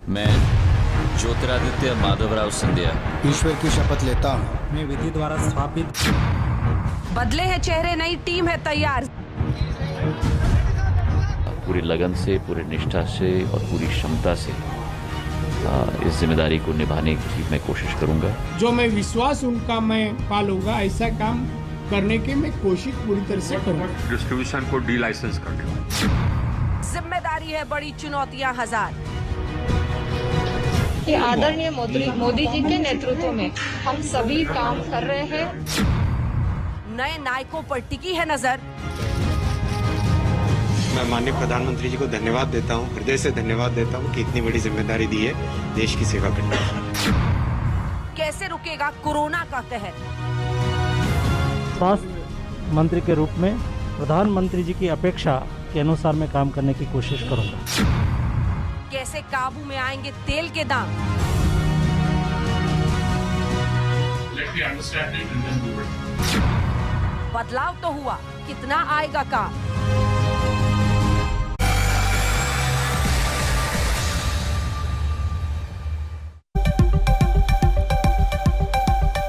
मैं ज्योतिरादित्य माधवराव सिंधिया ईश्वर की शपथ लेता हूँ। मैं विधि द्वारा स्थापित। बदले हैं चेहरे, नई टीम है तैयार। पूरी लगन से, पूरी निष्ठा से और पूरी क्षमता से इस जिम्मेदारी को निभाने की मैं कोशिश करूंगा। जो मैं विश्वास उनका मैं पालूंगा, ऐसा काम करने की मैं कोशिश पूरी तरह से करूंगा। डिस्ट्रीब्यूशन को डी लाइसेंस करने का जिम्मेदारी है, बड़ी चुनौतियां हजार। आदरणीय मोदी जी के नेतृत्व में हम सभी काम कर रहे हैं। नए नायकों पर टिकी है नजर। मैं माननीय प्रधानमंत्री जी को धन्यवाद देता हूं, हृदय से धन्यवाद देता हूं कि इतनी बड़ी जिम्मेदारी दी है देश की सेवा करने की। कैसे रुकेगा कोरोना का कहर? स्वास्थ्य मंत्री के रूप में प्रधानमंत्री जी की अपेक्षा के अनुसार मैं काम करने की कोशिश करूंगा। कैसे काबू में आएंगे तेल के दाम? बदलाव तो हुआ, कितना आएगा काम?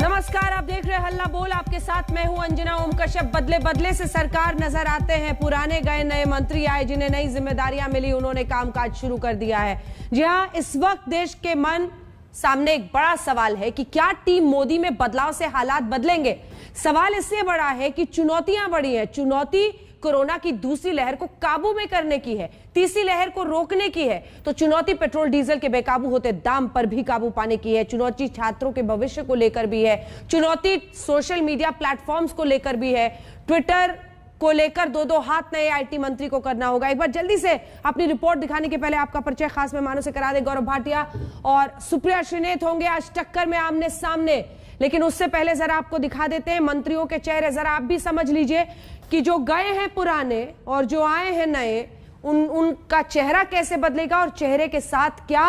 नमस्कार, आप देख रहे हैं हल्ला बोल। आपके साथ मैं हूं अंजना ओम कश्यप। बदले बदले से सरकार नजर आते हैं। पुराने गए, नए मंत्री आए, जिन्हें नई जिम्मेदारियां मिली, उन्होंने कामकाज शुरू कर दिया है। जी हां, इस वक्त देश के मन सामने एक बड़ा सवाल है कि क्या टीम मोदी में बदलाव से हालात बदलेंगे। सवाल इससे बड़ा है कि चुनौतियां बड़ी हैं। चुनौती कोरोना की दूसरी लहर को काबू में करने की है, तीसरी लहर को रोकने की है। तो चुनौती पेट्रोल डीजल के बेकाबू होते दाम पर भी काबू पाने की है। चुनौती छात्रों के भविष्य को लेकर भी है। चुनौती सोशल मीडिया प्लेटफॉर्म्स को लेकर भी है। ट्विटर को लेकर दो हाथ नए आईटी मंत्री को करना होगा। एक बार जल्दी से अपनी रिपोर्ट दिखाने के पहले आपका परिचय खास मेहमानों से करा दे। गौरव भाटिया और सुप्रिया श्रीनेत होंगे आज टक्कर में आमने सामने। लेकिन उससे पहले जरा आपको दिखा देते हैं मंत्रियों के चेहरे। जरा आप भी समझ लीजिए कि जो गए हैं पुराने और जो आए हैं नए, उनका चेहरा कैसे बदलेगा और चेहरे के साथ क्या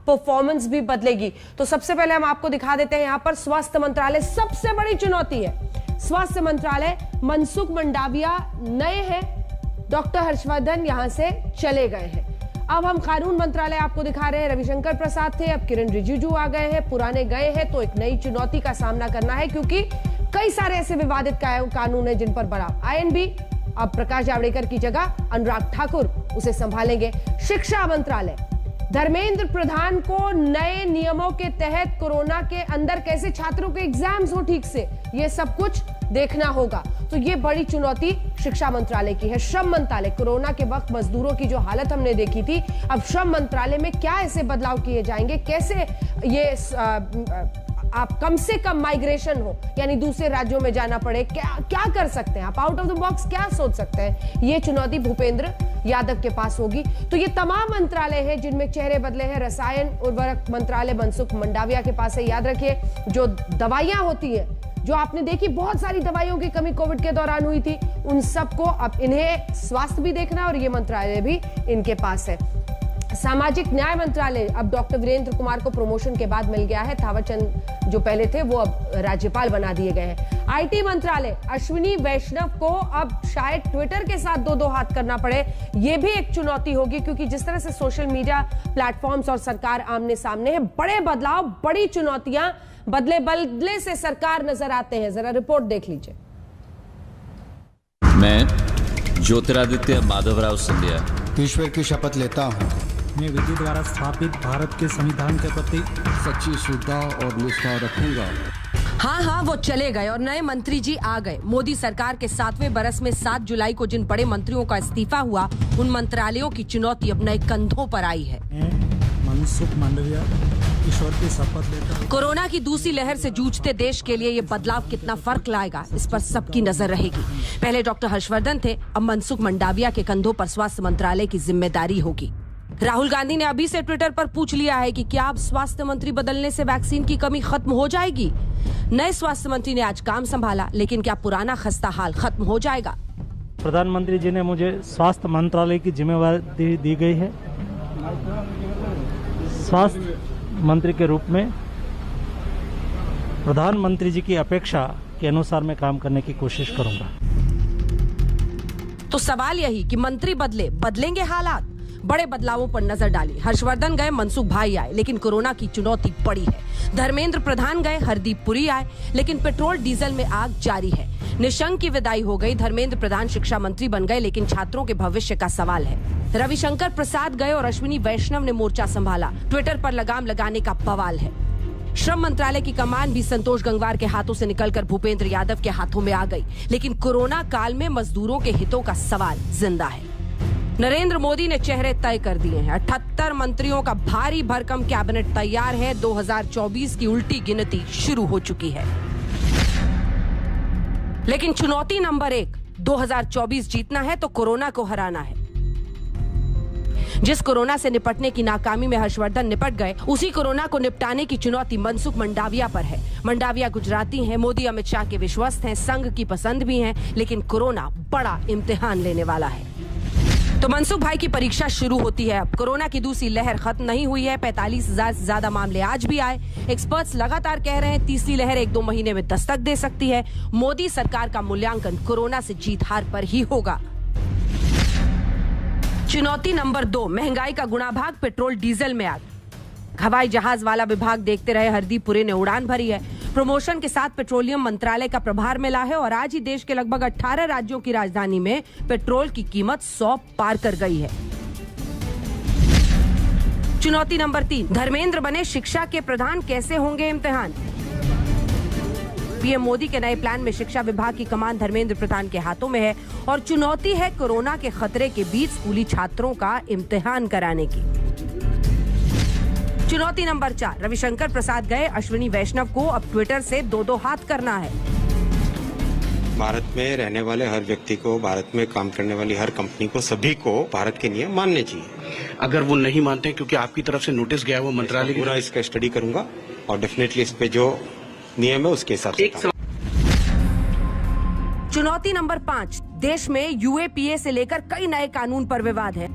परफॉर्मेंस भी बदलेगी। तो सबसे पहले हम आपको दिखा देते हैं, यहां पर स्वास्थ्य मंत्रालय सबसे बड़ी चुनौती है। स्वास्थ्य मंत्रालय, मनसुख मंडाविया नए हैं, डॉक्टर हर्षवर्धन यहां से चले गए हैं। अब हम कानून मंत्रालय आपको दिखा रहे हैं, रविशंकर प्रसाद थे, अब किरण रिजिजू आ गए हैं। पुराने गए हैं तो एक नई चुनौती का सामना करना है, क्योंकि कई सारे ऐसे विवादित कानून है जिन पर बड़ा आईएनबी। अब प्रकाश जावड़ेकर की जगह अनुराग ठाकुर उसे संभालेंगे। शिक्षा मंत्रालय, धर्मेंद्र प्रधान को नए नियमों के तहत कोरोना के अंदर कैसे छात्रों के एग्जाम्स हो ठीक से, ये सब कुछ देखना होगा। तो ये बड़ी चुनौती शिक्षा मंत्रालय की है। श्रम मंत्रालय, कोरोना के वक्त मजदूरों की जो हालत हमने देखी थी, अब श्रम मंत्रालय में क्या ऐसे बदलाव किए जाएंगे, कैसे ये आप कम से कम माइग्रेशन हो, यानी दूसरे राज्यों में जाना पड़े, क्या कर सकते हैं आप, आउट ऑफ द बॉक्स क्या सोच सकते हैं, ये चुनौती भूपेंद्र यादव के पास होगी। तो ये तमाम मंत्रालय हैं जिनमें चेहरे बदले हैं। रसायन उर्वरक मंत्रालय मनसुख मंडाविया के पास है। याद रखिए, जो दवाइयां होती हैं, जो आपने देखी बहुत सारी दवाइयों की कमी कोविड के दौरान हुई थी, उन सबको अब इन्हें स्वास्थ्य भी देखना और ये मंत्रालय भी इनके पास है। सामाजिक न्याय मंत्रालय, अब डॉक्टर वीरेंद्र कुमार को प्रमोशन के बाद मिल गया है। थावरचंद जो पहले थे वो अब राज्यपाल बना दिए गए हैं। आईटी मंत्रालय, अश्विनी वैष्णव को अब शायद ट्विटर के साथ दो हाथ करना पड़े, ये भी एक चुनौती होगी, क्योंकि जिस तरह से सोशल मीडिया प्लेटफॉर्म्स और सरकार आमने सामने है, बड़े बदलाव, बड़ी चुनौतियां, बदले बदले से सरकार नजर आते हैं। जरा रिपोर्ट देख लीजिए। मैं ज्योतिरादित्य माधवराव सिंधिया ईश्वर की शपथ लेता हूँ। मैं विधि द्वारा स्थापित भारत के संविधान के प्रति सच्ची श्रद्धा और निष्ठा रखूंगा। हाँ, वो चले गए और नए मंत्री जी आ गए। मोदी सरकार के 7वें बरस में 7 जुलाई को जिन बड़े मंत्रियों का इस्तीफा हुआ, उन मंत्रालयों की चुनौती अब नए कंधों पर आई है। मनसुख मंडाविया ईश्वर की शपथ लेता हूं। कोरोना की दूसरी लहर से जूझते देश के लिए ये बदलाव कितना फर्क लाएगा, इस पर सबकी नजर रहेगी। पहले डॉक्टर हर्षवर्धन थे, अब मनसुख मंडाविया के कंधों पर स्वास्थ्य मंत्रालय की जिम्मेदारी होगी। राहुल गांधी ने अभी से ट्विटर पर पूछ लिया है कि क्या अब स्वास्थ्य मंत्री बदलने से वैक्सीन की कमी खत्म हो जाएगी। नए स्वास्थ्य मंत्री ने आज काम संभाला, लेकिन क्या पुराना खस्ता हाल खत्म हो जाएगा? प्रधानमंत्री जी ने मुझे स्वास्थ्य मंत्रालय की जिम्मेवारी दी गई है। स्वास्थ्य मंत्री के रूप में प्रधानमंत्री जी की अपेक्षा के अनुसार मैं काम करने की कोशिश करूंगा। तो सवाल यही कि मंत्री बदलेंगे हालात। बड़े बदलावों पर नजर डाली। हर्षवर्धन गए, मनसुख भाई आए, लेकिन कोरोना की चुनौती बड़ी है। धर्मेंद्र प्रधान गए, हरदीप पुरी आए, लेकिन पेट्रोल डीजल में आग जारी है। निशंक की विदाई हो गई, धर्मेंद्र प्रधान शिक्षा मंत्री बन गए, लेकिन छात्रों के भविष्य का सवाल है। रविशंकर प्रसाद गए और अश्विनी वैष्णव ने मोर्चा संभाला। ट्विटर पर लगाम लगाने का बवाल है। श्रम मंत्रालय की कमान भी संतोष गंगवार के हाथों से निकलकर भूपेंद्र यादव के हाथों में आ गई, लेकिन कोरोना काल में मजदूरों के हितों का सवाल जिंदा है। नरेंद्र मोदी ने चेहरे तय कर दिए हैं। 78 मंत्रियों का भारी भरकम कैबिनेट तैयार है। 2024 की उल्टी गिनती शुरू हो चुकी है। लेकिन चुनौती नंबर 1, 2024 जीतना है तो कोरोना को हराना है। जिस कोरोना से निपटने की नाकामी में हर्षवर्धन निपट गए, उसी कोरोना को निपटाने की चुनौती मनसुख मंडाविया पर है। मंडाविया गुजराती हैं, मोदी अमित शाह के विश्वस्त हैं, संघ की पसंद भी हैं, लेकिन कोरोना बड़ा इम्तिहान लेने वाला है। तो मनसुख भाई की परीक्षा शुरू होती है। अब कोरोना की दूसरी लहर खत्म नहीं हुई है। 45,000 से ज्यादा मामले आज भी आए। एक्सपर्ट्स लगातार कह रहे हैं तीसरी लहर 1-2 महीने में दस्तक दे सकती है। मोदी सरकार का मूल्यांकन कोरोना से जीत हार पर ही होगा। चुनौती नंबर 2, महंगाई का गुणाभाग, पेट्रोल डीजल में आग। हवाई जहाज वाला विभाग देखते रहे, हरदीप पुरी ने उड़ान भरी है। प्रमोशन के साथ पेट्रोलियम मंत्रालय का प्रभार मिला है और आज ही देश के लगभग 18 राज्यों की राजधानी में पेट्रोल की कीमत 100 पार कर गई है। चुनौती नंबर 3, धर्मेंद्र बने शिक्षा के प्रधान, कैसे होंगे इम्तिहान। पीएम मोदी के नए प्लान में शिक्षा विभाग की कमान धर्मेंद्र प्रधान के हाथों में है और चुनौती है कोरोना के खतरे के बीच स्कूली छात्रों का इम्तिहान कराने की। चुनौती नंबर 4, रविशंकर प्रसाद गए, अश्विनी वैष्णव को अब ट्विटर से 2-2 हाथ करना है। भारत में रहने वाले हर व्यक्ति को, भारत में काम करने वाली हर कंपनी को, सभी को भारत के नियम मानने चाहिए। अगर वो नहीं मानते, क्योंकि आपकी तरफ से नोटिस गया है, वो मंत्रालय पूरा इसका स्टडी करूंगा और डेफिनेटली इस पे जो नियम है उसके हिसाब से। चुनौती नंबर 5, देश में यूएपीए से लेकर कई नए कानून पर विवाद है।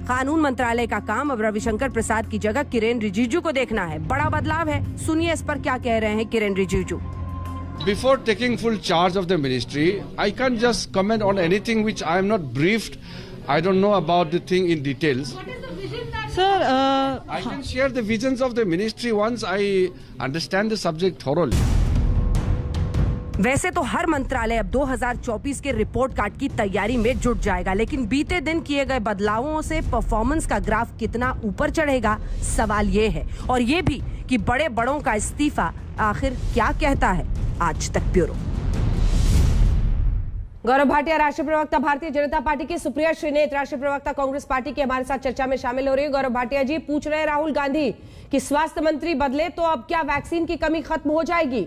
कानून मंत्रालय का काम अब रविशंकर प्रसाद की जगह किरेन रिजिजू को देखना है। बड़ा बदलाव है, सुनिए इस पर क्या कह रहे हैं Kiren Rijiju. Before taking full charge of the ministry, I can't just comment on anything which I am not briefed. I don't know about the thing in details. Sir, I can share the visions of the ministry once I understand the subject thoroughly. वैसे तो हर मंत्रालय अब 2024 के report card की तैयारी में जुट जाएगा, लेकिन बीते दिन किए गए बदलावों से परफॉर्मेंस का ग्राफ कितना ऊपर चढ़ेगा, सवाल ये है। और ये भी कि बड़े बड़ों का इस्तीफा आखिर क्या कहता है। आज तक ब्यूरो। गौरव भाटिया, राष्ट्रीय प्रवक्ता भारतीय जनता पार्टी की, सुप्रिया श्रीनेत, राष्ट्रीय प्रवक्ता कांग्रेस पार्टी की, हमारे साथ चर्चा में शामिल हो रही है। गौरव भाटिया जी, पूछ रहे राहुल गांधी कि स्वास्थ्य मंत्री बदले तो अब क्या वैक्सीन की कमी खत्म हो जाएगी।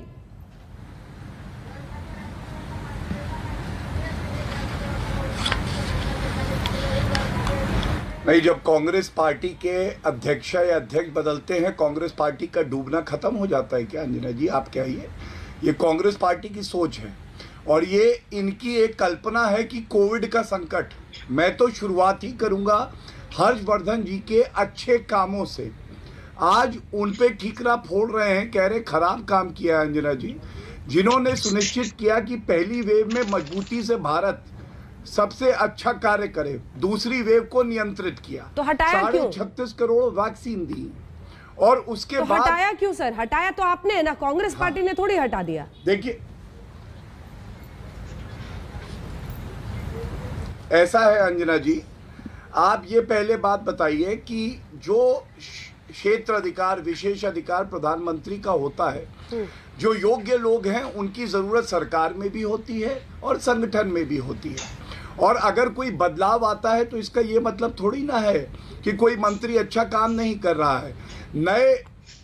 नहीं, जब कांग्रेस पार्टी के अध्यक्ष या अध्यक्ष बदलते हैं, कांग्रेस पार्टी का डूबना खत्म हो जाता है क्या अंजना जी? आप कहिए। ये कांग्रेस पार्टी की सोच है और ये इनकी एक कल्पना है कि कोविड का संकट, मैं तो शुरुआत ही करूंगा हर्षवर्धन जी के अच्छे कामों से। आज उन पे ठीकरा फोड़ रहे हैं, कह रहे खराब काम किया है अंजना जी, जिन्होंने सुनिश्चित किया कि पहली वेव में मजबूती से भारत सबसे अच्छा कार्य करे, दूसरी वेव को नियंत्रित किया, तो हटाया क्यों? 36 करोड़ वैक्सीन दी और उसके तो बाद हटाया क्यों सर? हटाया तो आपने ना, कांग्रेस पार्टी ने थोड़ी हटा दिया। देखिए, ऐसा है अंजना जी, आप ये पहले बात बताइए कि जो क्षेत्र अधिकार, विशेष अधिकार प्रधानमंत्री का होता है, जो योग्य लोग हैं उनकी जरूरत सरकार में भी होती है और संगठन में भी होती है। और अगर कोई बदलाव आता है तो इसका ये मतलब थोड़ी ना है कि कोई मंत्री अच्छा काम नहीं कर रहा है। नए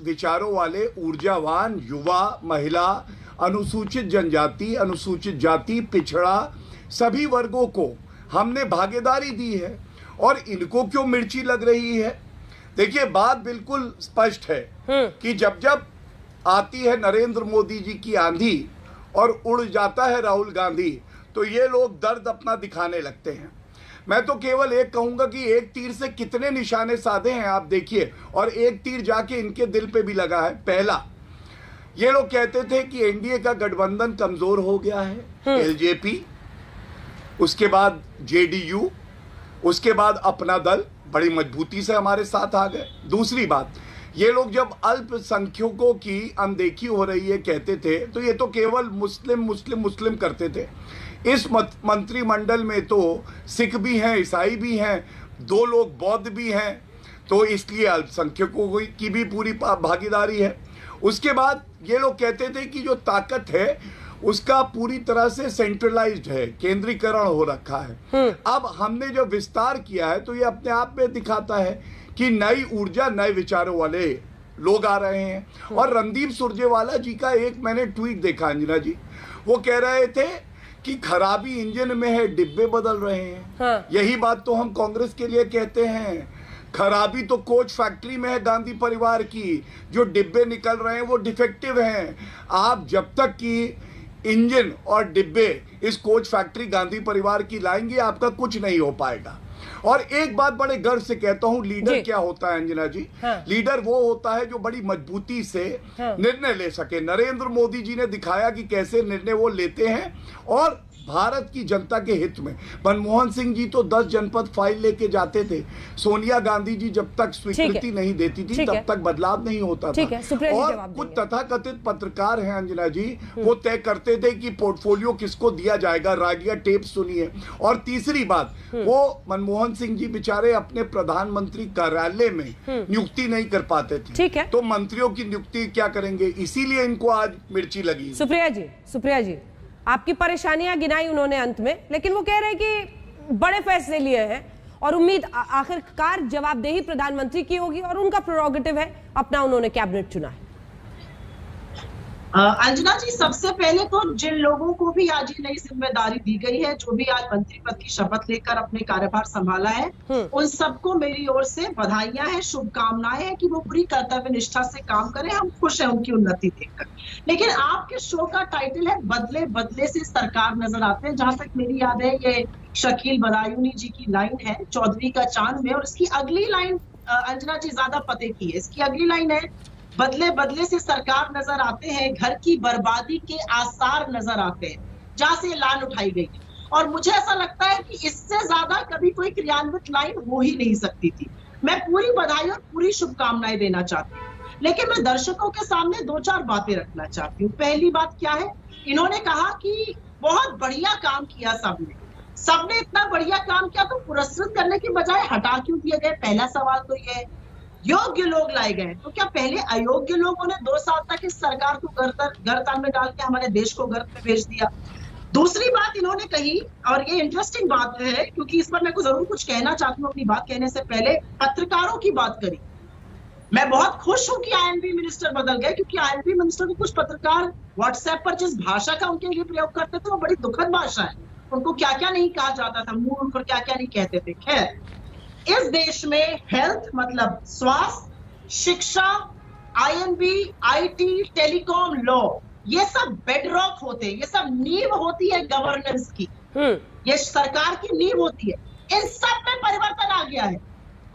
विचारों वाले, ऊर्जावान युवा, महिला, अनुसूचित जनजाति, अनुसूचित जाति, पिछड़ा, सभी वर्गों को हमने भागीदारी दी है और इनको क्यों मिर्ची लग रही है? देखिए, बात बिल्कुल स्पष्ट है कि जब जब आती है नरेंद्र मोदी जी की आंधी और उड़ जाता है राहुल गांधी, तो ये लोग दर्द अपना दिखाने लगते हैं। मैं तो केवल एक कहूंगा कि एक तीर से कितने निशाने साधे हैं आप देखिए, और एक तीर जाके इनके दिल पे भी लगा है। पहला, ये लोग कहते थे कि एनडीए का गठबंधन कमजोर हो गया है, एलजेपी, उसके बाद जेडीयू, उसके बाद अपना दल, बड़ी मजबूती से हमारे साथ आ गए। दूसरी बात, ये लोग जब अल्पसंख्यकों की अनदेखी हो रही है कहते थे, तो ये तो केवल मुस्लिम मुस्लिम मुस्लिम करते थे। इस मंत्रिमंडल में तो सिख भी हैं, ईसाई भी हैं, 2 लोग बौद्ध भी हैं, तो इसलिए अल्पसंख्यकों की भी पूरी भागीदारी है। उसके बाद ये लोग कहते थे कि जो ताकत है उसका पूरी तरह से सेंट्रलाइज्ड है, केंद्रीकरण हो रखा है। अब हमने जो विस्तार किया है तो ये अपने आप में दिखाता है कि नई ऊर्जा, नए विचारों वाले लोग आ रहे हैं। और रणदीप सुरजेवाला जी का एक मैंने ट्वीट देखा अंजना जी, वो कह रहे थे कि खराबी इंजन में है, डिब्बे बदल रहे हैं। यही बात तो हम कांग्रेस के लिए कहते हैं, खराबी तो कोच फैक्ट्री में है गांधी परिवार की, जो डिब्बे निकल रहे हैं वो डिफेक्टिव हैं। आप जब तक कि इंजन और डिब्बे इस कोच फैक्ट्री गांधी परिवार की लाएंगे, आपका कुछ नहीं हो पाएगा। और एक बात बड़े गर्व से कहता हूं, लीडर क्या होता है अंजना जी? लीडर वो होता है जो बड़ी मजबूती से निर्णय ले सके। नरेंद्र मोदी जी ने दिखाया कि कैसे निर्णय वो लेते हैं और भारत की जनता के हित में। मनमोहन सिंह जी तो 10 जनपद फाइल लेके जाते थे, सोनिया गांधी जी जब तक स्वीकृति नहीं देती थी तब तक बदलाव नहीं होता था। और कुछ तथाकथित पत्रकार हैं अंजना जी, वो तय करते थे कि पोर्टफोलियो किसको दिया जाएगा। राडिया टेप सुनिए। और तीसरी बात, वो मनमोहन सिंह जी बेचारे अपने प्रधानमंत्री कार्यालय में नियुक्ति नहीं कर पाते थे, तो मंत्रियों की नियुक्ति क्या करेंगे, इसीलिए इनको आज मिर्ची लगी। सुप्रिया जी आपकी परेशानियां गिनाई उन्होंने अंत में, लेकिन वो कह रहे हैं कि बड़े फैसले लिए हैं और उम्मीद आखिरकार जवाबदेही प्रधानमंत्री की होगी और उनका प्रोरोगेटिव है, अपना उन्होंने कैबिनेट चुना है। अंजना जी, सबसे पहले तो जिन लोगों को भी आज ये नई जिम्मेदारी दी गई है, जो भी आज मंत्री पद की शपथ लेकर अपने कार्यभार संभाला है, उन सबको मेरी ओर से बधाइयां हैं, शुभकामनाएं हैं कि वो पूरी कर्तव्य निष्ठा से काम करें। हम खुश हैं उनकी उन्नति देखकर। लेकिन आपके शो का टाइटल है बदले बदले से सरकार नजर आते हैं। जहां तक मेरी याद है, ये शकील बदायूनी जी की लाइन है चौधरी का चांद में, और इसकी अगली लाइन अंजना जी ज्यादा पते की है। इसकी अगली लाइन है, बदले बदले से सरकार नजर आते हैं, घर की बर्बादी के आसार नजर आते हैं, जहां से लान उठाई गई। और मुझे ऐसा लगता है कि इससे ज्यादा कभी कोई क्रियान्वित लाइन हो ही नहीं सकती थी। मैं पूरी बधाई और पूरी शुभकामनाएं देना चाहती हूँ, लेकिन मैं दर्शकों के सामने 2-4 बातें रखना चाहती हूँ। पहली बात क्या है, इन्होंने कहा कि बहुत बढ़िया काम किया सबने इतना बढ़िया काम किया, तो पुरस्कृत करने की बजाय हटा क्यों दिए गए? पहला सवाल तो ये है। योग्य लोग लाए गए, तो क्या पहले अयोग्य लोगों ने 2 साल तक इस सरकार को गर्ताल में डाल के हमारे देश को गर्त में भेज दिया? दूसरी बात इन्होंने कही, और ये इंटरेस्टिंग बात है क्योंकि इस पर मैं जरूर कुछ कहना चाहती हूँ अपनी बात कहने से पहले, पत्रकारों की बात करी। मैं बहुत खुश हूं कि आईएनबी मिनिस्टर बदल गए, क्योंकि आईएनबी मिनिस्टर के कुछ पत्रकार व्हाट्सएप पर जिस भाषा का उनके लिए प्रयोग करते थे वो बड़ी दुखद भाषा है। उनको क्या क्या नहीं कहा जाता था, मूर्ख और क्या क्या नहीं कहते थे। खैर, इस देश में हेल्थ मतलब स्वास्थ्य, शिक्षा, आईएनबी, आईटी, टेलीकॉम, लॉ, ये सब बेडरॉक होते हैं, ये सब नींव होती है गवर्नेंस की, ये सरकार की नींव होती है। इन सब में परिवर्तन आ गया है।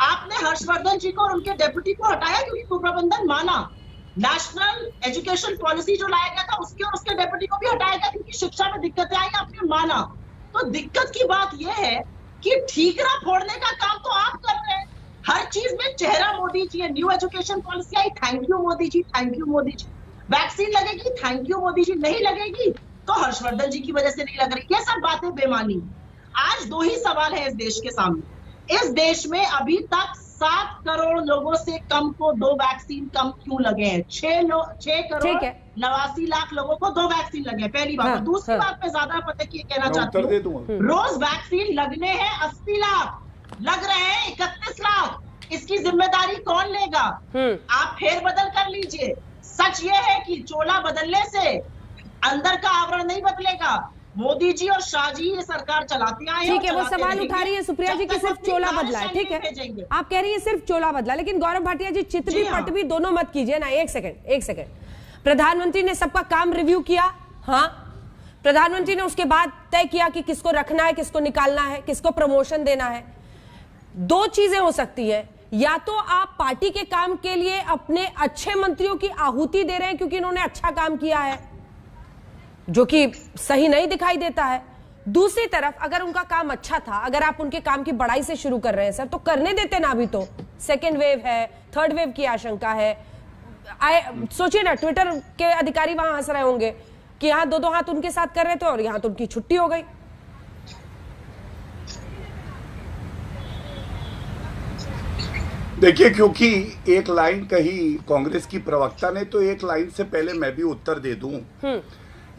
आपने हर्षवर्धन जी को और उनके डेप्यूटी को हटाया क्योंकि कुप्रबंधन माना। नेशनल एजुकेशन पॉलिसी जो लाया गया था उसके और उसके डेप्यूटी को भी हटाया गया क्योंकि शिक्षा में दिक्कतें आई, आपने माना। तो दिक्कत की बात यह है कि ठीकरा फोड़ने का काम तो आप कर रहे हैं। हर चीज में चेहरा मोदी जी है। न्यू एजुकेशन पॉलिसी आई, thank you Modi ji, thank you Modi ji. Vaccine लगेगी, थैंक यू मोदी जी। नहीं लगेगी तो हर्षवर्धन जी की वजह से नहीं लग रही। ये सब बातें बेमानी। आज 2 ही सवाल है इस देश के सामने। इस देश में अभी तक 7 करोड़ लोगों से कम को 2 वैक्सीन कम क्यों लगे हैं? 6 करोड़ 89 लाख लोगों को 2 वैक्सीन लगे। पहली बात। दूसरी बात पे ज्यादा पता की कहना चाहती हूँ, रोज वैक्सीन लगने हैं 80 लाख, लग रहे हैं 31 लाख। इसकी जिम्मेदारी कौन लेगा? आप फेरबदल कर लीजिए। सच ये है कि चोला बदलने से अंदर का आवरण नहीं बदलेगा। मोदी जी और शाह जी ये सरकार चलाती आए हैं। ठीक है, वो सवाल उठा रही है सुप्रिया जी की सिर्फ चोला बदला है। ठीक है, आप कह रही है सिर्फ चोला बदला, लेकिन गौरव भाटिया जी चित भी पट भी दोनों मत कीजिए ना। एक सेकंड। प्रधानमंत्री ने सबका काम रिव्यू किया। हाँ, प्रधानमंत्री ने उसके बाद तय किया कि किसको रखना है, किसको निकालना है, किसको प्रमोशन देना है। 2 चीजें हो सकती है, या तो आप पार्टी के काम के लिए अपने अच्छे मंत्रियों की आहुति दे रहे हैं क्योंकि इन्होंने अच्छा काम किया है, जो कि सही नहीं दिखाई देता है, दूसरी तरफ अगर उनका काम अच्छा था, अगर आप उनके काम की बड़ाई से शुरू कर रहे हैं सर, तो करने देते ना। अभी तो सेकेंड वेव है, थर्ड वेव की आशंका है। सोचिए ना, ट्विटर के अधिकारी वहां हंस रहे होंगे कि यहाँ दो हाथ उनके साथ कर रहे थे और यहाँ तो उनकी छुट्टी हो गई। देखिए, क्योंकि एक लाइन कही कांग्रेस की प्रवक्ता ने, तो एक लाइन से पहले मैं भी उत्तर दे दूं।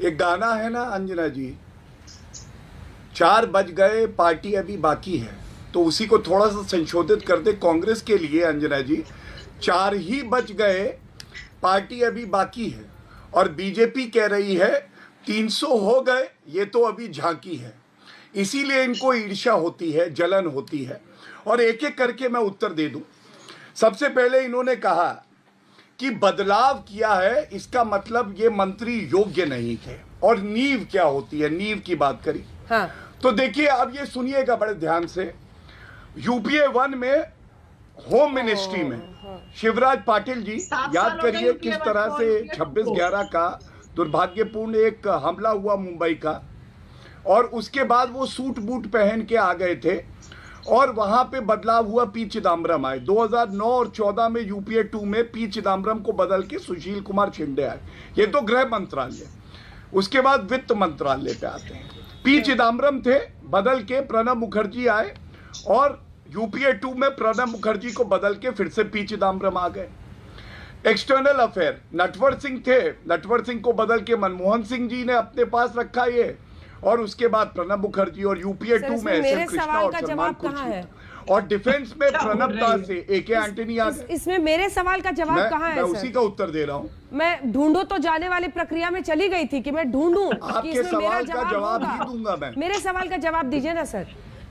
एक गाना है ना अंजना जी, 4 बज गए पार्टी अभी बाकी है, तो उसी को थोड़ा सा संशोधित कर दे कांग्रेस के लिए अंजना जी। 4 ही बज गए पार्टी अभी बाकी है, और बीजेपी कह रही है 300 हो गए, ये तो अभी झांकी है। इसीलिए इनको ईर्ष्या होती है, जलन होती है। और एक एक करके मैं उत्तर दे दूं। सबसे पहले इन्होंने कहा कि बदलाव किया है, इसका मतलब ये मंत्री योग्य नहीं थे। और नींव क्या होती है, नींव की बात करी। हाँ। तो देखिए, अब ये सुनिएगा बड़े ध्यान से। यूपीए 1 में होम मिनिस्ट्री में शिवराज पाटिल जी, याद करिए किस तरह से 26/11 का दुर्भाग्यपूर्ण एक हमला हुआ मुंबई का, और उसके बाद वो सूट बूट पहन के आ गए थे और वहां पे बदलाव हुआ, पी चिदम्बरम आए। 2009 और 14 में यूपीए 2 में पी चिदम्बरम को बदल के सुशील कुमार शिंदे आए। ये तो गृह मंत्रालय। उसके बाद वित्त मंत्रालय पे आते हैं। पी चिदम्बरम थे, बदल के प्रणब मुखर्जी आए, और यूपीए 2 में प्रणब मुखर्जी को बदल के फिर से पी चिदम्बरम आ गए। एक्सटर्नल अफेयर नटवर सिंह थे, नटवर सिंह को बदल के मनमोहन सिंह जी ने अपने पास रखा ये, और उसके बाद प्रणब मुखर्जी, और यूपीए 2 में एस.एन. कृष्णा और सलमान खुर्शीद, और डिफेंस में प्रणब दास से ए.के. एंटनी आ गए। इसमें मेरे सवाल का जवाब कहाँ है? मैं उसी का उत्तर दे रहा हूँ। मैं ढूंढो तो जाने वाली प्रक्रिया में चली गई थी कि मैं ढूंढूं आपके कि इसमें मेरा सवाल का जवाब ही दूंगा मैं। मेरे सवाल का जवाब दीजिए ना सर,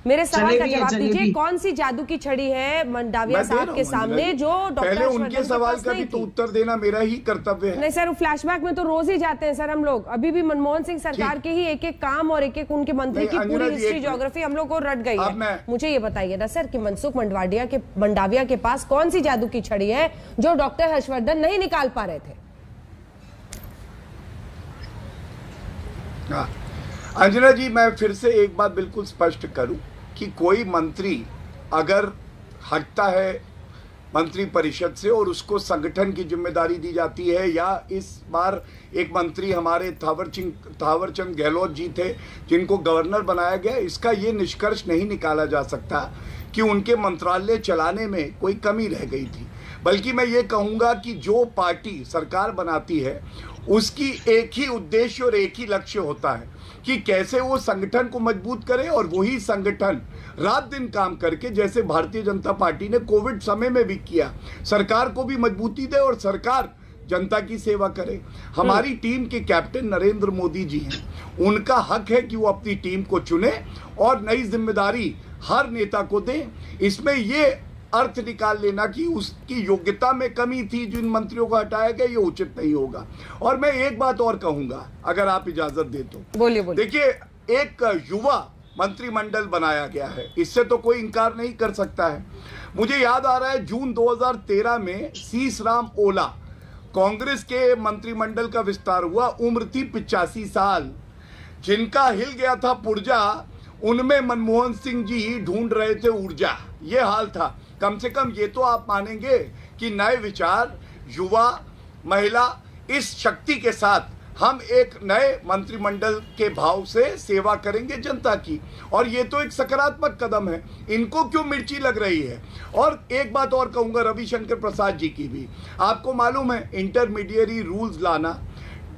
मेरे सवाल का जवाब दीजिए। कौन सी जादू की छड़ी है मंडाविया साहब के सामने जो डॉक्टर पहले उनके सवाल का भी तो उत्तर देना मेरा ही कर्तव्य है। नहीं सर, फ्लैशबैक में तो रोज ही जाते हैं सर हम लोग। अभी भी मनमोहन सिंह सरकार के ही एक एक काम और एक एक उनके मंत्री की पूरी हिस्ट्री ज्योग्राफी हम लोग को रट गई है। मुझे ये बताइए ना सर कि मनसुख मंडाविया के पास कौन सी जादू की छड़ी है जो डॉक्टर हर्षवर्धन नहीं निकाल पा रहे थे? अंजना जी, मैं फिर से एक बात बिल्कुल स्पष्ट करूं कि कोई मंत्री अगर हटता है मंत्री परिषद से और उसको संगठन की जिम्मेदारी दी जाती है, या इस बार एक मंत्री हमारे थावरचंद गहलोत जी थे जिनको गवर्नर बनाया गया, इसका ये निष्कर्ष नहीं निकाला जा सकता कि उनके मंत्रालय चलाने में कोई कमी रह गई थी। बल्कि मैं ये कहूँगा कि जो पार्टी सरकार बनाती है उसकी एक ही उद्देश्य और एक ही लक्ष्य होता है कि कैसे वो संगठन को मजबूत करे, और वही संगठन रात दिन काम करके, जैसे भारतीय जनता पार्टी ने कोविड समय में भी किया, सरकार को भी मजबूती दे और सरकार जनता की सेवा करे। हमारी टीम के कैप्टन नरेंद्र मोदी जी हैं, उनका हक है कि वो अपनी टीम को चुने और नई जिम्मेदारी हर नेता को दें। इसमें ये अर्थ निकाल लेना कि उसकी योग्यता में कमी थी, जिन मंत्रियों को हटाया गया, ये उचित नहीं होगा। और मैं एक बात और कहूंगा, अगर आप इजाजत दे तो। बोलिए। देखिए, एक युवा मंत्रिमंडल बनाया गया है, इससे तो कोई इंकार नहीं कर सकता है। मुझे याद आ रहा है जून 2013 में शीश राम ओला, कांग्रेस के मंत्रिमंडल का विस्तार हुआ। उम्र थी 85 साल। जिनका हिल गया था पुर्जा, उनमें मनमोहन सिंह जी ही ढूंढ रहे थे ऊर्जा। ये हाल था। कम से कम ये तो आप मानेंगे कि नए विचार, युवा, महिला, इस शक्ति के साथ हम एक नए मंत्रिमंडल के भाव से सेवा करेंगे जनता की, और ये तो एक सकारात्मक कदम है। इनको क्यों मिर्ची लग रही है? और एक बात और कहूंगा रविशंकर प्रसाद जी की भी। आपको मालूम है इंटरमीडिएरी रूल्स लाना,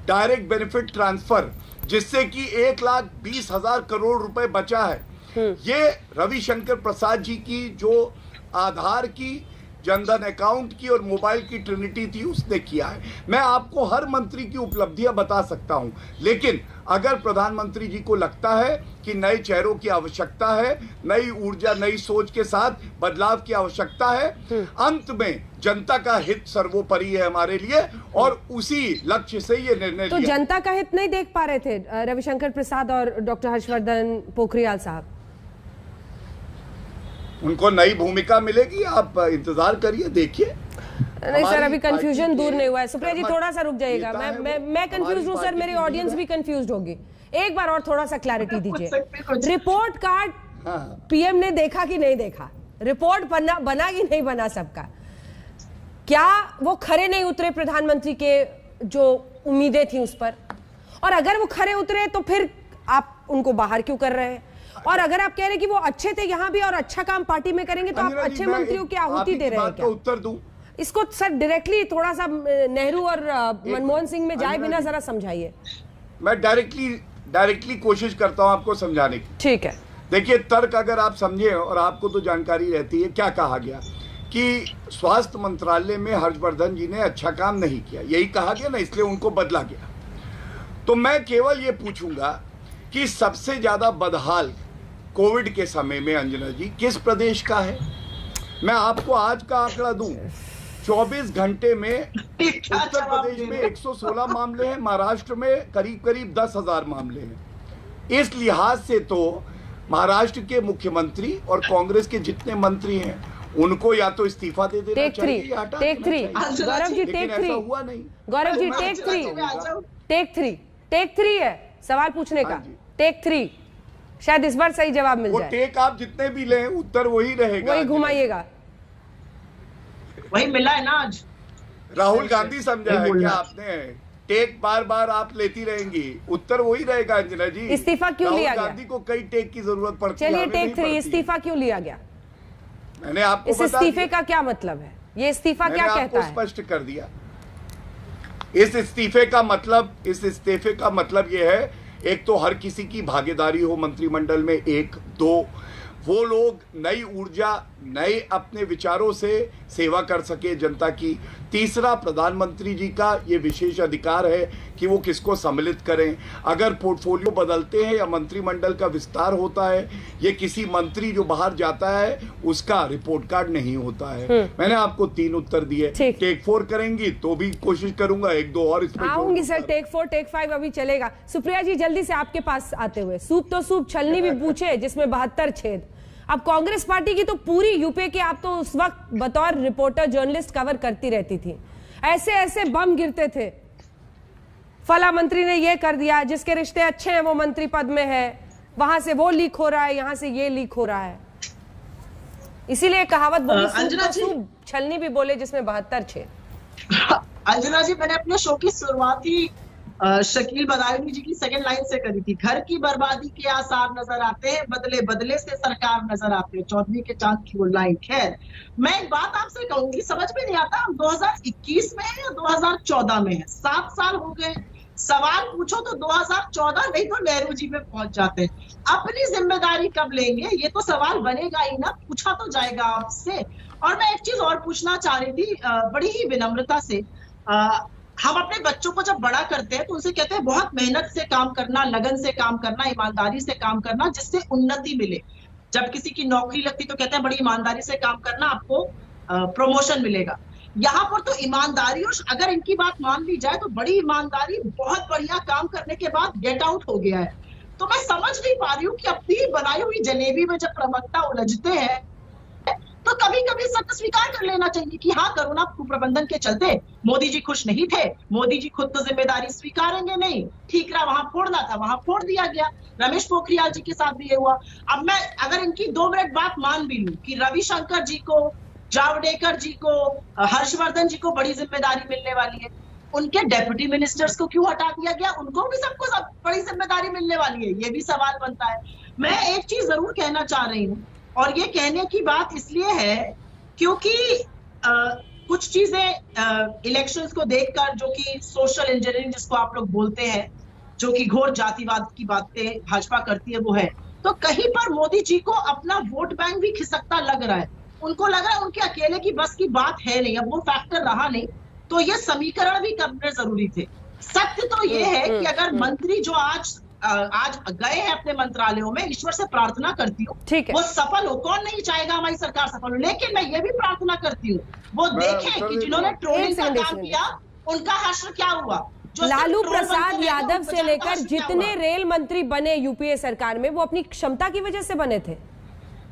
डायरेक्ट बेनिफिट ट्रांसफर, जिससे कि 1,20,000 करोड़ रुपए बचा है, ये रविशंकर प्रसाद जी की जो आधार की, जनधन अकाउंट की और मोबाइल की ट्रिनिटी थी, उसने किया है। मैं आपको हर मंत्री की उपलब्धियां बता सकता हूं, लेकिन अगर प्रधानमंत्री जी को लगता है कि नए चेहरों की आवश्यकता है, नई ऊर्जा, नई सोच के साथ बदलाव की आवश्यकता है, अंत में जनता का हित सर्वोपरि है हमारे लिए, और उसी लक्ष्य से ये निर्णय तो जनता का हित नहीं देख पा रहे थे रविशंकर प्रसाद और डॉक्टर हर्षवर्धन पोखरियाल साहब? उनको नई भूमिका मिलेगी, आप इंतजार करिए, देखिए। नहीं सर, अभी कंफ्यूजन दूर नहीं हुआ है। सुप्रिया जी थोड़ा सा रुक जाइएगा, मैं कंफ्यूज हूँ सर, मेरी ऑडियंस भी कंफ्यूज होगी। एक बार और थोड़ा सा क्लैरिटी दीजिए। रिपोर्ट कार्ड पीएम ने देखा कि नहीं देखा, रिपोर्ट बना कि नहीं बना सबका, क्या वो खरे नहीं उतरे प्रधानमंत्री के जो उम्मीदें थी उस पर? और अगर वो खरे उतरे तो फिर आप उनको बाहर क्यों कर रहे हैं? और अगर आप कह रहे हैं कि वो अच्छे थे यहाँ भी और अच्छा काम पार्टी में करेंगे तो आप अच्छे मंत्रियों की आहुति दे रहे हैं क्या? उत्तर दूं इसको सर डायरेक्टली, थोड़ा सा नेहरू और मनमोहन सिंह में जाए बिना जरा समझाइए। मैं डायरेक्टली कोशिश करता हूं आपको समझाने की। ठीक है, देखिए, तर्क अगर आप समझे और आपको तो जानकारी रहती है, क्या कहा गया कि स्वास्थ्य मंत्रालय में हर्षवर्धन जी ने अच्छा काम नहीं किया, यही कहा गया ना, इसलिए उनको बदला गया। तो मैं केवल ये पूछूंगा कि सबसे ज्यादा बदहाल कोविड के समय में अंजना जी किस प्रदेश का है? मैं आपको आज का आंकड़ा दूं, 24 घंटे में उत्तर प्रदेश में 116 मामले हैं, महाराष्ट्र में करीब 10,000 मामले हैं। इस लिहाज से तो महाराष्ट्र के मुख्यमंत्री और कांग्रेस के जितने मंत्री हैं उनको या तो इस्तीफा दे देना चाहिए या हटा देना चाहिए। गौरव जी टेक 3 हुआ नहीं। गौरव जी टेक 3 है सवाल पूछने का, टेक 3 शायद इस बार सही जवाब मिल जाए। वो टेक आप जितने भी लें उत्तर वही रहेगा, वही घुमाइएगा, वही मिला है ना आज। राहुल गांधी समझा है क्या आपने? टेक बार बार आप लेती रहेंगी, उत्तर वही रहेगा अंजना जी। इस्तीफा क्यों लिया गया? राहुल गांधी को कई टेक की जरूरत पड़ती है। चलिए टेक 3, इस्तीफा क्यों लिया गया? मैंने आपको इस इस्तीफे का क्या मतलब है? ये इस्तीफा क्या कहता है? स्पष्ट कर दिया। इस इस्तीफे का मतलब ये है, एक तो हर किसी की भागीदारी हो मंत्रिमंडल में, 1, 2 वो लोग नई ऊर्जा, नए अपने विचारों से सेवा कर सके जनता की। तीसरा, प्रधानमंत्री जी का ये विशेष अधिकार है कि वो किसको सम्मिलित करें। अगर पोर्टफोलियो बदलते हैं या मंत्रिमंडल का विस्तार होता है, ये किसी मंत्री जो बाहर जाता है उसका रिपोर्ट कार्ड नहीं होता है। मैंने आपको 3 उत्तर दिए। टेक 4 करेंगी तो भी कोशिश करूंगा, 1-2 और इसमें आऊंगी सर। टेक 4 टेक 5 अभी चलेगा। सुप्रिया जी जल्दी से आपके पास आते हुए, सूप तो सूप छलनी भी पूछे जिसमें 72 छेद। अब कांग्रेस पार्टी की तो पूरी यूपी के आप तो उस वक्त बतौर रिपोर्टर जर्नलिस्ट कवर करती रहती थी, ऐसे ऐसे बम गिरते थे, फला मंत्री ने ये कर दिया, जिसके रिश्ते अच्छे हैं वो मंत्री पद में है, वहां से वो लीक हो रहा है, यहां से ये लीक हो रहा है। इसीलिए कहावत बोली, सूप छलनी भी बोले जिसमें 72 छेद। अंजना जी, मैंने अपने शो की शुरुआत ही शकील बदायूनी जी की सेकंड लाइन से करी थी। घर की बर्बादी के आसार नजर आते हैं, बदले बदले से सरकार नजर आते हैं, चौधरी के चांद की वो लाइन। खैर, मैं एक बात आपसे कहूंगी, समझ में नहीं आता हम 2021 में है या 2014 में है। 7 साल हो गए, सवाल पूछो तो 2014 नहीं तो नेहरू जी में पहुंच जाते हैं। अपनी जिम्मेदारी कब लेंगे, ये तो सवाल बनेगा ही ना, पूछा तो जाएगा आपसे। और मैं एक चीज और पूछना चाह रही थी बड़ी ही विनम्रता से। हम अपने बच्चों को जब बड़ा करते हैं तो उनसे कहते हैं बहुत मेहनत से काम करना, लगन से काम करना, ईमानदारी से काम करना, जिससे उन्नति मिले। जब किसी की नौकरी लगती तो कहते हैं बड़ी ईमानदारी से काम करना, आपको प्रमोशन मिलेगा। यहाँ पर तो ईमानदारी, और अगर इनकी बात मान ली जाए तो बड़ी ईमानदारी, बहुत बढ़िया काम करने के बाद गेट आउट हो गया है। तो मैं समझ नहीं पा रही हूँ कि अपनी बनाई हुई जलेबी में जब प्रवक्ता उलझते हैं तो कभी कभी सत्य स्वीकार कर लेना चाहिए कि हाँ, कोरोना कुप्रबंधन के चलते मोदी जी खुश नहीं थे, मोदी जी खुद तो जिम्मेदारी स्वीकारेंगे नहीं, ठीक रहा, वहां फोड़ना था वहां फोड़ दिया गया। रमेश पोखरियाल जी के साथ भी ये हुआ। अब मैं अगर इनकी 2 मिनट बात मान भी लूं कि रविशंकर जी को, जावड़ेकर जी को, हर्षवर्धन जी को बड़ी जिम्मेदारी मिलने वाली है, उनके डेप्यूटी मिनिस्टर्स को क्यों हटा दिया गया? उनको भी सबको बड़ी जिम्मेदारी मिलने वाली है, ये भी सवाल बनता है। मैं एक चीज जरूर कहना चाह रही हूँ, और ये कहने की बात इसलिए है क्योंकि कुछ चीजें इलेक्शंस को देखकर, जो कि सोशल इंजीनियरिंग जिसको आप लोग बोलते हैं, जो कि घोर जातिवाद की बातें भाजपा करती है, वो है। तो कहीं पर मोदी जी को अपना वोट बैंक भी खिसकता लग रहा है। उनको लग रहा है उनके अकेले की बस की बात है नहीं, अब वो फैक्टर रहा नहीं, तो ये समीकरण भी करने जरूरी थे। सत्य तो ये है कि अगर मंत्री जो आज गए हैं अपने मंत्रालयों में, ईश्वर से प्रार्थना करती हूँ वो सफल हो। कौन नहीं चाहेगा हमारी सरकार सफल हो, लेकिन मैं ये भी प्रार्थना करती हूँ वो देखें कि जिन्होंने ट्रोलिंग का काम किया उनका हश्र क्या हुआ। लालू प्रसाद यादव से लेकर जितने रेल मंत्री बने यूपीए सरकार में, वो अपनी क्षमता की वजह से बने थे,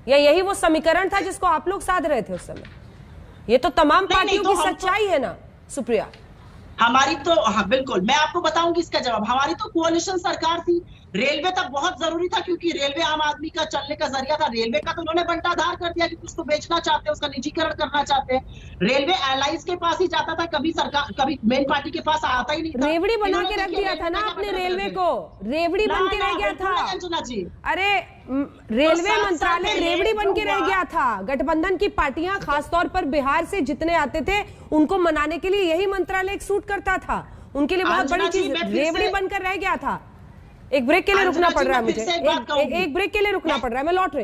या यही वो समीकरण था जिसको आप लोग साध रहे थे उस समय? ये तो तमाम पार्टियों की सच्चाई है ना सुप्रिया। हमारी तो, हाँ बिल्कुल, मैं आपको बताऊंगी इसका जवाब। हमारी तो कोalition सरकार थी, रेलवे तब बहुत जरूरी था क्योंकि रेलवे आम आदमी का चलने का जरिया था। रेलवे का तो उन्होंने बंटाधार कर दिया कि उसको बेचना चाहते हैं, उसका निजीकरण करना चाहते हैं। रेलवे एलाइंस के पास ही जाता था, कभी सरकार, कभी मेन पार्टी के पास आता ही नहीं था। रेवड़ी बना के रख दिया था ना आपने रेलवे को, रेवड़ी बन के रह गया था। अंजना जी, अरे रेलवे मंत्रालय रेवड़ी बन के रह गया था। गठबंधन की पार्टियां खासतौर पर बिहार से जितने आते थे उनको मनाने के लिए यही मंत्रालय एक सूट करता था। उनके लिए बहुत बड़ी चीज रेवड़ी बनकर रह गया था। एक ब्रेक के लिए रुकना पड़ रहा है मुझे, एक ब्रेक के लिए रुकना पड़ रहा है। मैं लौट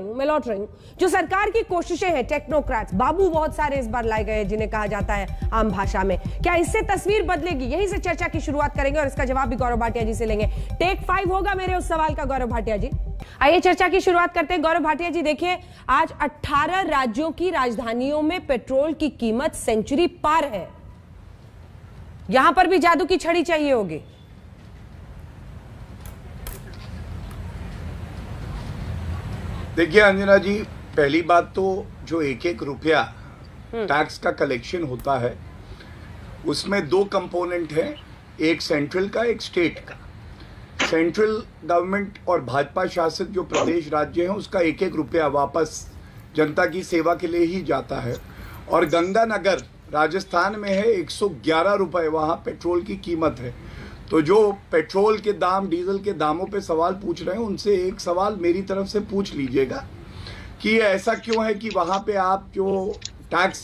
रही हूँ। जो सरकार की कोशिशें हैं, टेक्नोक्रेट्स बाबू बहुत सारे इस बार लाए गए जिन्हें कहा जाता है आम भाषा में, क्या इससे तस्वीर बदलेगी? यहीं से चर्चा की शुरुआत करेंगे और इसका जवाब भी गौरव भाटिया जी से लेंगे। टेक 5 होगा मेरे उस सवाल का गौरव भाटिया जी। आइए चर्चा की शुरुआत करते हैं। गौरव भाटिया जी देखिए, आज 18 राज्यों की राजधानियों में पेट्रोल की कीमत सेंचुरी पार है। यहां पर भी जादू की छड़ी चाहिए होगी। देखिए अंजना जी, पहली बात तो जो एक एक रुपया टैक्स का कलेक्शन होता है उसमें 2 कंपोनेंट हैं, एक सेंट्रल का, एक स्टेट का। सेंट्रल गवर्नमेंट और भाजपा शासित जो प्रदेश राज्य हैं उसका एक एक रुपया वापस जनता की सेवा के लिए ही जाता है। और गंगानगर राजस्थान में है, 111 रुपए वहाँ पेट्रोल की कीमत है। तो जो पेट्रोल के दाम, डीजल के दामों पे सवाल पूछ रहे हैं उनसे एक सवाल मेरी तरफ से पूछ लीजिएगा कि ऐसा क्यों है कि वहाँ पे आप जो टैक्स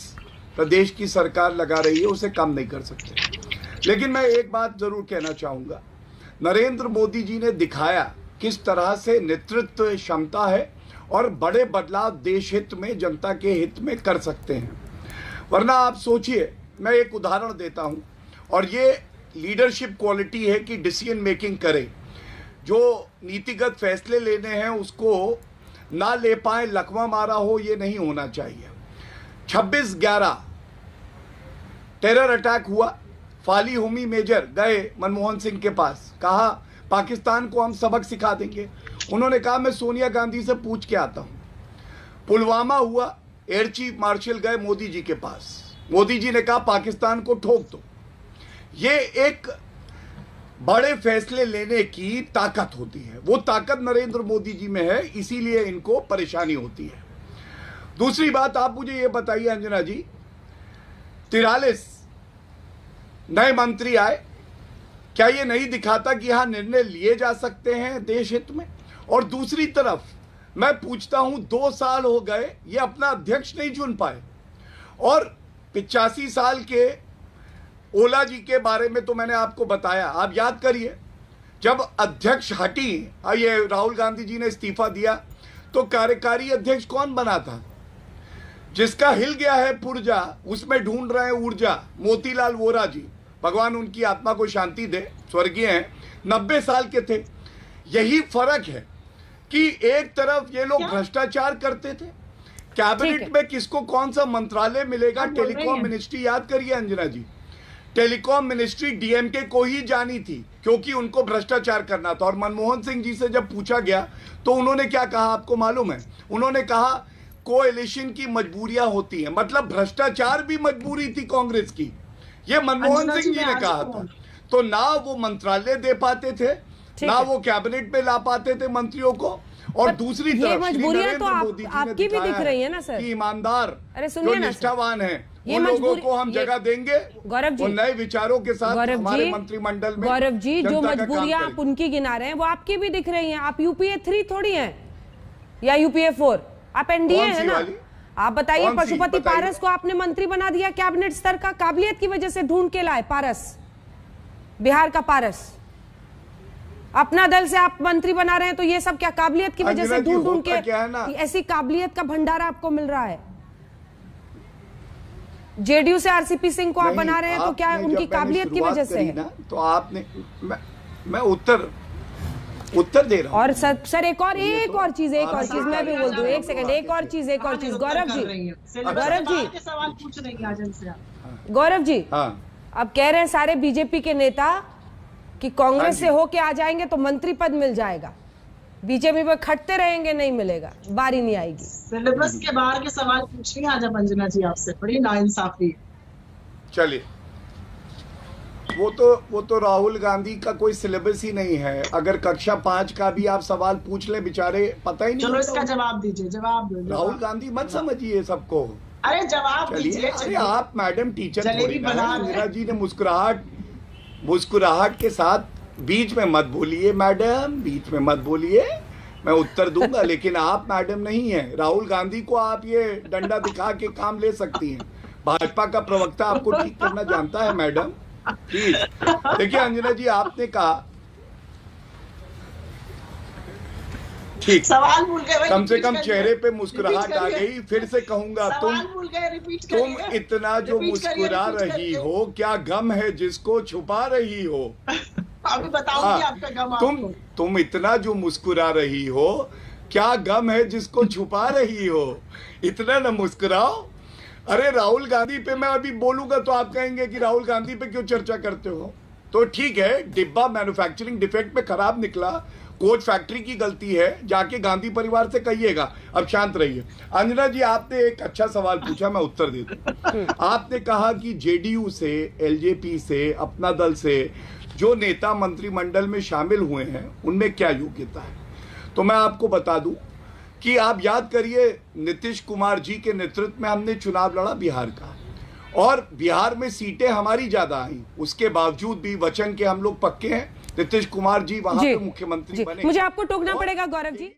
प्रदेश की सरकार लगा रही है उसे कम नहीं कर सकते। लेकिन मैं एक बात जरूर कहना चाहूँगा, नरेंद्र मोदी जी ने दिखाया किस तरह से नेतृत्व क्षमता है और बड़े बदलाव देश हित में, जनता के हित में कर सकते हैं। वरना आप सोचिए, मैं एक उदाहरण देता हूँ और ये लीडरशिप क्वालिटी है कि डिसीजन मेकिंग करे। जो नीतिगत फैसले लेने हैं उसको ना ले पाए, लकवा मारा हो, ये नहीं होना चाहिए। 26/11 टेरर अटैक हुआ, फाली हुमी मेजर गए मनमोहन सिंह के पास, कहा पाकिस्तान को हम सबक सिखा देंगे। उन्होंने कहा मैं सोनिया गांधी से पूछ के आता हूँ। पुलवामा हुआ, एयर चीफ मार्शल गए मोदी जी के पास, मोदी जी ने कहा पाकिस्तान को ठोक दो। ये एक बड़े फैसले लेने की ताकत होती है, वो ताकत नरेंद्र मोदी जी में है, इसीलिए इनको परेशानी होती है। दूसरी बात आप मुझे ये बताइए अंजना जी, 43 नए मंत्री आए, क्या ये नहीं दिखाता कि यहां निर्णय लिए जा सकते हैं देश हित में? और दूसरी तरफ मैं पूछता हूं, 2 साल हो गए ये अपना अध्यक्ष नहीं चुन पाए। और 85 साल के ओला जी के बारे में तो मैंने आपको बताया, आप याद करिए जब अध्यक्ष हटी, ये राहुल गांधी जी ने इस्तीफा दिया, तो कार्यकारी अध्यक्ष कौन बना था? जिसका हिल गया है पुर्जा, उसमें ढूंढ रहे हैं ऊर्जा, मोतीलाल वोरा जी, भगवान उनकी आत्मा को शांति दे, स्वर्गीय हैं, 90 साल के थे। यही फर्क है कि एक तरफ ये लोग भ्रष्टाचार करते थे, कैबिनेट में किसको कौन सा मंत्रालय मिलेगा, टेलीकॉम मिनिस्ट्री, याद करिए अंजना जी, टेलीकॉम मिनिस्ट्री डीएमके को ही जानी थी क्योंकि उनको भ्रष्टाचार करना था। और मनमोहन सिंह जी से जब पूछा गया तो उन्होंने क्या कहा आपको मालूम है? उन्होंने कहा कोएलिशन की मजबूरियां होती हैं, मतलब भ्रष्टाचार भी मजबूरी थी कांग्रेस की, ये मनमोहन सिंह जी ने कहा था। तो ना वो मंत्रालय दे पाते थे, ना वो कैबिनेट में ला पाते थे मंत्रियों को। और दूसरी तरफ मजबूरियां तो आपकी भी दिख रही है ना सर, ईमानदार जो निष्ठावान है ये लोगों को हम जगह देंगे गौरव जी, नए विचारों के साथ हमारे मंत्रिमंडल में। गौरव जी, जो मजबूरियां आप उनकी गिना रहे हैं वो आपकी भी दिख रही हैं। आप यूपीए 3 थोड़ी हैं या यूपीए 4, आप एनडीए है ना। आप बताइए, पशुपति पारस को आपने मंत्री बना दिया, कैबिनेट स्तर का, काबिलियत की वजह से ढूंढ के लाए पारस, बिहार का पारस। अपना दल से आप मंत्री बना रहे हैं तो ये सब क्या काबिलियत की वजह से ढूंढ के ऐसी काबिलियत का भंडारा आपको मिल रहा है? जेडीयू से आरसीपी सिंह को आप बना रहे हैं तो क्या उनकी काबिलियत की वजह से है? तो आपने मैं उत्तर दे रहा हूं। और सर एक और चीज मैं भी बोल दूं, एक सेकंड, एक और चीज गौरव जी, अब कह रहे हैं सारे बीजेपी के नेता कि कांग्रेस से होके आ जाएंगे तो मंत्री पद मिल जाएगा, बीजेपी में खटते रहेंगे नहीं मिलेगा, बारी नहीं आएगी। सिलेबस के बाहर के सवाल पूछिए आज अंजना जी आपसे, बड़ी नाइंसाफी। चलिए वो तो राहुल गांधी का कोई सिलेबस ही नहीं है। अगर कक्षा 5 का भी आप सवाल पूछ ले, बेचारे पता ही नहीं। चलो इसका जवाब दीजिए, जवाब दो। राहुल गांधी मत समझिए सबको। अरे जवाब दीजिए। अरे आप मैडम टीचर जलेबी बना रहे हैं। इंदिरा जी ने मुस्कुराहट के साथ बीच में मत बोलिए मैडम, बीच में मत बोलिए, मैं उत्तर दूंगा। लेकिन आप मैडम नहीं है। राहुल गांधी को आप ये डंडा दिखा के काम ले सकती हैं। भाजपा का प्रवक्ता आपको ठीक करना जानता है मैडम, प्लीज। देखिए अंजना जी, आपने कहा ठीक, सवाल भूल गए, कम से कम चेहरे पे मुस्कुराहट आ गई। फिर से कहूंगा, तुम इतना जो मुस्कुरा रही हो, क्या गम है जिसको छुपा रही हो? अभी बताऊंगी आपका गम आपको। तुम इतना जो मुस्कुरा रही हो, क्या गम है जिसको छुपा रही हो? इतना न मुस्कुराओ। अरे राहुल गांधी पे मैं अभी बोलूंगा तो आप कहेंगे कि राहुल गांधी पे क्यों चर्चा करते हो? तो ठीक है, डिब्बा मैन्युफैक्चरिंग डिफेक्ट में खराब निकला, कोच फैक्ट्री की गलती है, जाके गांधी परिवार से कहिएगा। अब शांत रहिए। अंजना जी, आपने एक अच्छा सवाल पूछा, मैं उत्तर दे दूं। आपने कहा कि जेडीयू से, एलजेपी से, अपना दल से जो नेता मंत्रिमंडल में शामिल हुए हैं उनमें क्या योग्यता है। तो मैं आपको बता दूं कि आप याद करिए, नीतीश कुमार जी के नेतृत्व में हमने चुनाव लड़ा बिहार का, और बिहार में सीटें हमारी ज्यादा आई। उसके बावजूद भी वचन के हम लोग पक्के हैं, नीतीश कुमार जी वहां पे मुख्यमंत्री बने। मुझे आपको टोकना पड़ेगा गौरव जी।